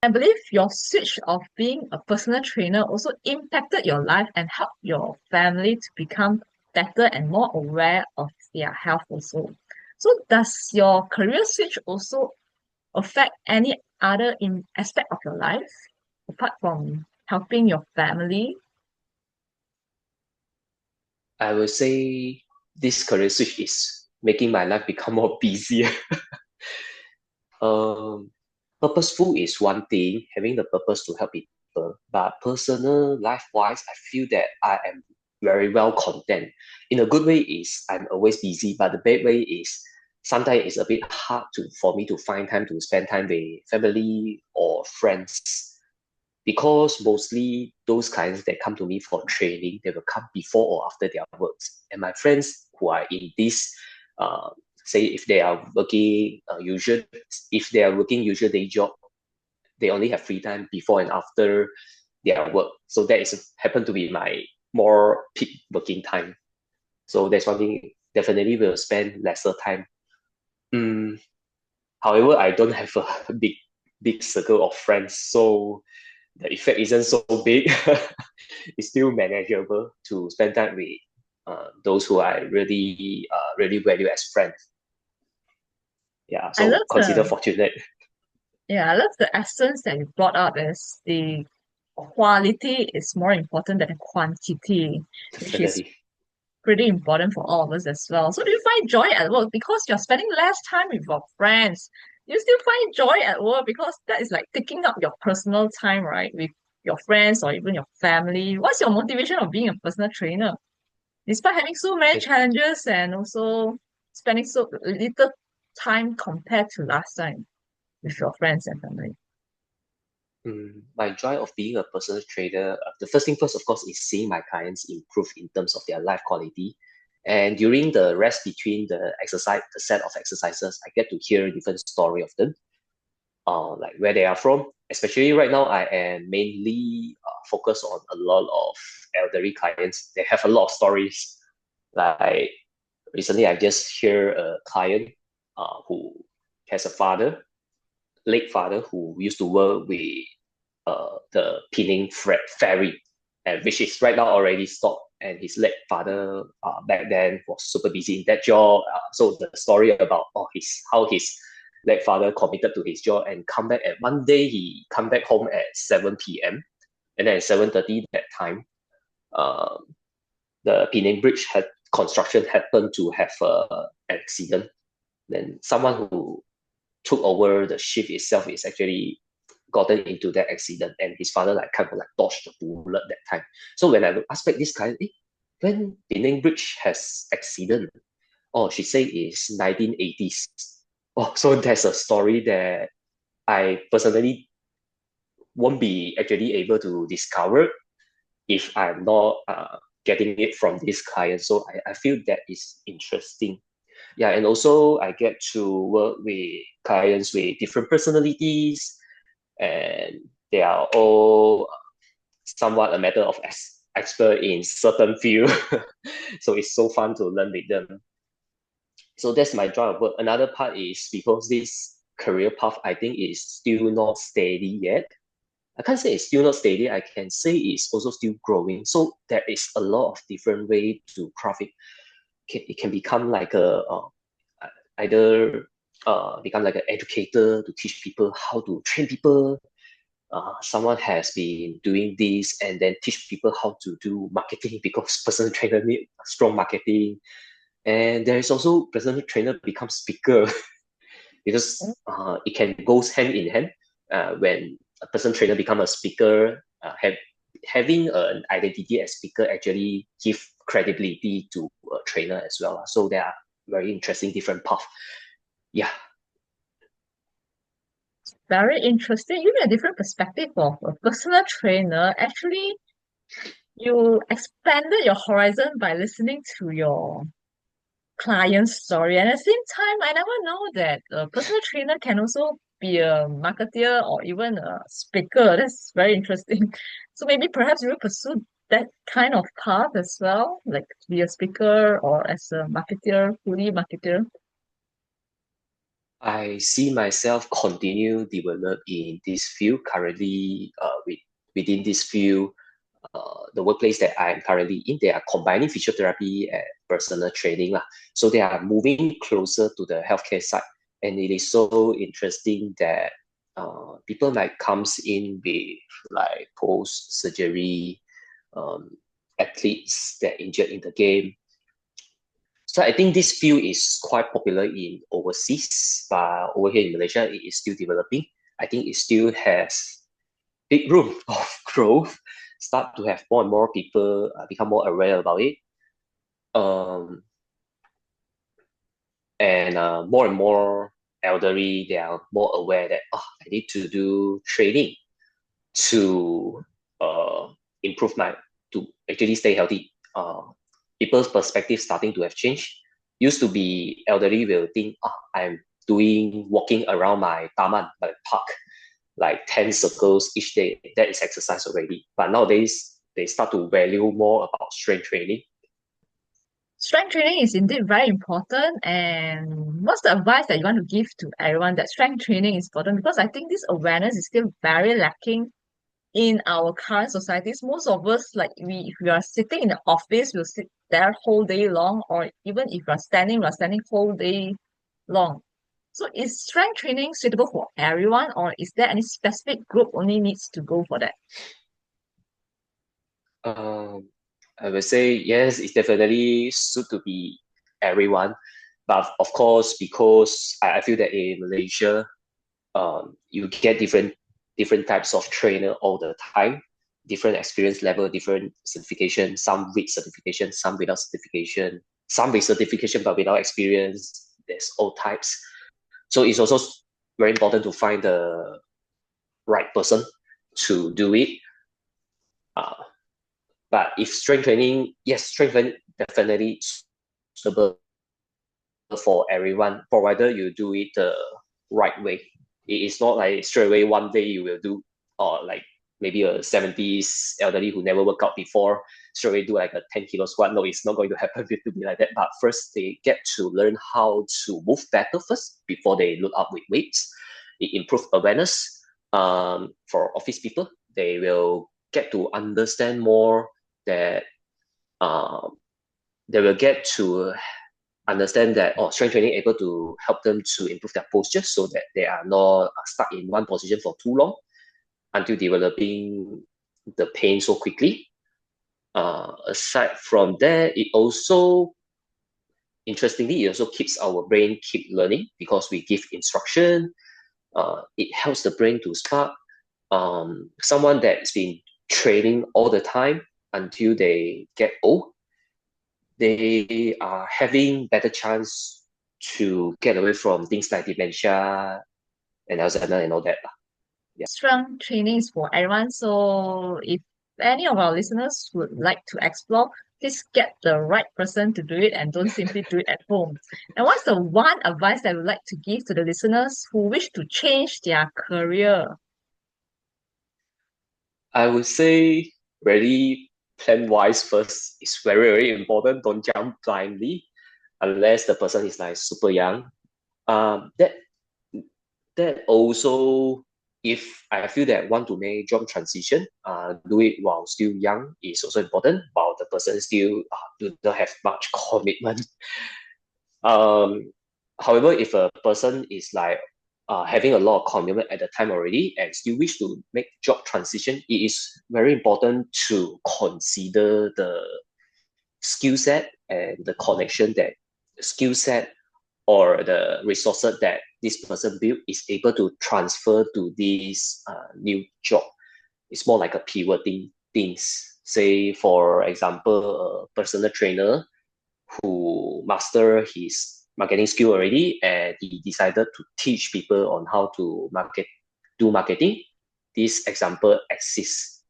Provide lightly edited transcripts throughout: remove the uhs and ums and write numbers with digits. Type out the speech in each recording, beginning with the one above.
I believe your switch of being a personal trainer also impacted your life and helped your family to become better and more aware of their health also. So does your career switch also affect any other in aspect of your life apart from helping your family? I would say this career switch is making my life become more busier. um, Purposeful is one thing, having the purpose to help people, but personal life-wise, I feel that I am very well content. In a good way is I'm always busy, but the bad way is sometimes it's a bit hard for me to find time to spend time with family or friends because mostly those clients that come to me for training, they will come before or after their works. And my friends who are in this, uh, say if they are working if they are working usual day job, they only have free time before and after their work. So that is happen to be my more peak working time. So that's one thing. Definitely will spend lesser time. Mm, However, I don't have a big circle of friends, so the effect isn't so big. It's still manageable to spend time with those who I really value as friends. Yeah, I so love consider the fortunate. I love the essence that you brought up as the quality is more important than quantity, which is Definitely. pretty important for all of us as well. So do you find joy at work because you're spending less time with your friends? You still find joy at work because that is like taking up your personal time, right? With your friends or even your family. What's your motivation of being a personal trainer? Despite having so many It, challenges and also spending so little time compared to last time with your friends and family. my joy of being a personal trader, the first thing first, of course, is seeing my clients improve in terms of their life quality. And during the rest between the set of exercises, I get to hear different story of them, like where they are from. Especially right now, I am mainly focused on a lot of elderly clients. They have a lot of stories. Like recently, I just hear a client who has a late father, who used to work with the Penang ferry, and which is right now already stopped. And his late father back then was super busy in that job. So the story about how his late father committed to his job and come back at one day he come back home at 7 p.m. and then at 7:30 that time, uh, the Penang Bridge had construction happened to have an accident. Then someone who took over the shift itself is actually gotten into that accident, and his father like kind of like dodged the bullet that time. So when I asked back this guy, when Penang Bridge has accident, oh, she say it's 1980s. Oh, so there's a story that I personally won't be actually able to discover if I'm not getting it from this client. So I feel that is interesting. Yeah, and also I get to work with clients with different personalities, and they are all somewhat a matter of expert in certain field. So it's so fun to learn with them. So that's my joy of work. Another part is because this career path I think is still not steady yet. I can't say it's still not steady. I can say it's also still growing. So there is a lot of different way to craft it. It can become like either become like an educator to teach people how to train people. Someone has been doing this and then teach people how to do marketing because personal trainer need strong marketing. And there is also personal trainer become speaker because it can goes hand in hand. When a personal trainer become a speaker, having an identity as speaker actually give credibility to a trainer as well. So there are very interesting different path. Yeah. Very interesting. Give me a different perspective of a personal trainer. Actually, you expanded your horizon by listening to your client's story. And at the same time, I never know that a personal trainer can also be a marketer or even a speaker. That's very interesting. So maybe perhaps you will pursue that kind of path as well, like to be a speaker or as a marketer, fully marketer. I see myself continue develop in this field currently within this field. The workplace that I'm currently in, they are combining physiotherapy and personal training lah. So they are moving closer to the healthcare side, and it is so interesting that people might comes in with like post surgery um, athletes that injured in the game. So I think this field is quite popular in overseas, but over here in Malaysia, it is still developing. I think it still has big room of growth. Start to have more and more people become more aware about it, um, and more elderly they are more aware that I need to do training to uh, improve my to actually stay healthy. People's perspective starting to have changed. Used to be elderly will think, I'm doing walking around my taman, my park, like 10 circles each day. That is exercise already. But nowadays, they start to value more about strength training. Strength training is indeed very important. And what's the advice that you want to give to everyone that strength training is important? Because I think this awareness is still very lacking in our current societies. Most of us, like if we are sitting in the office, we'll sit there whole day long, or even if we're standing whole day long. So is strength training suitable for everyone, or is there any specific group only needs to go for that? Um, I would say yes, it's definitely suit to be everyone. But of course, because I feel that in Malaysia, you get different types of trainer all the time, different experience level, different certification, some with certification, some without certification, some with certification but without experience. There's all types. So it's also very important to find the right person to do it. Uh, but if strength training, yes, strength training definitely suitable for everyone, provided you do it the right way. It is not like straight away one day you will do, or like maybe a 70s elderly who never worked out before, straight away do like a 10 kilo squat. No, it's not going to happen to be like that. But first, they get to learn how to move better first before they load up with weights. It improves awareness. For office people, they will get to understand more that um, they will get to understand that strength training able to help them to improve their posture so that they are not stuck in one position for too long until developing the pain so quickly. Aside from that, it also interestingly it also keeps our brain keep learning because we give instruction. It helps the brain to spark. Someone that's been training all the time until they get old, they are having better chance to get away from things like dementia and Alzheimer and all that. Yeah. Strength training is for everyone. So if any of our listeners would like to explore, please get the right person to do it and don't simply do it at home. And what's the one advice that I would like to give to the listeners who wish to change their career? I would say really plan wise first is very, very important. Don't jump blindly unless the person is like super young. That also, if I feel that want to make job transition, do it while still young is also important. While the person still do not have much commitment. Um, However, if a person is like having a lot of commitment at the time already and still wish to make job transition, it is very important to consider the skill set and the connection that skill set or the resources that this person built is able to transfer to this new job. It's more like a pivoting things. Say, for example, a personal trainer who master his marketing skill already and he decided to teach people on how to do marketing. This example exists.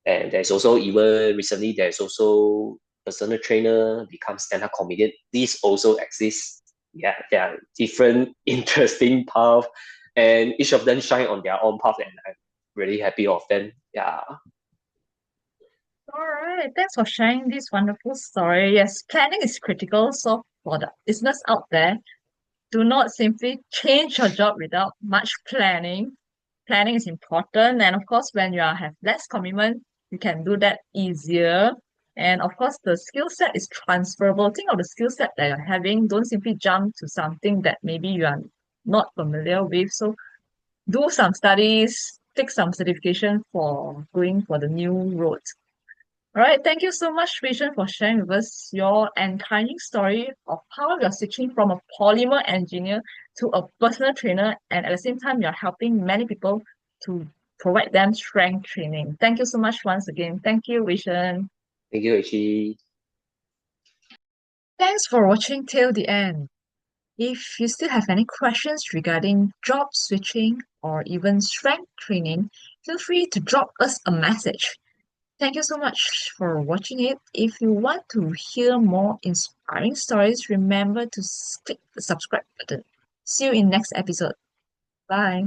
And there's also even recently there's also personal trainer become stand-up comedian. This also exists. Yeah, there are different interesting path and each of them shine on their own path and I'm really happy of them. Yeah. All right, thanks for sharing this wonderful story. Yes, planning is critical. So for the listeners out there, Do not simply change your job without much planning. Planning is important, and of course, when you have less commitment, you can do that easier. And of course, the skill set is transferable. Think of the skill set that you're having. Don't simply jump to something that maybe you are not familiar with. So do some studies, take some certification for going for the new road. All right, thank you so much, Vision, for sharing with us your encouraging story of how you're switching from a polymer engineer to a personal trainer, and at the same time, you're helping many people to provide them strength training. Thank you so much once again. Thank you, Vision. Thank you, actually. Thanks for watching till the end. If you still have any questions regarding job switching or even strength training, feel free to drop us a message. Thank you so much for watching it. If you want to hear more inspiring stories, remember to click the subscribe button. See you in next episode. Bye.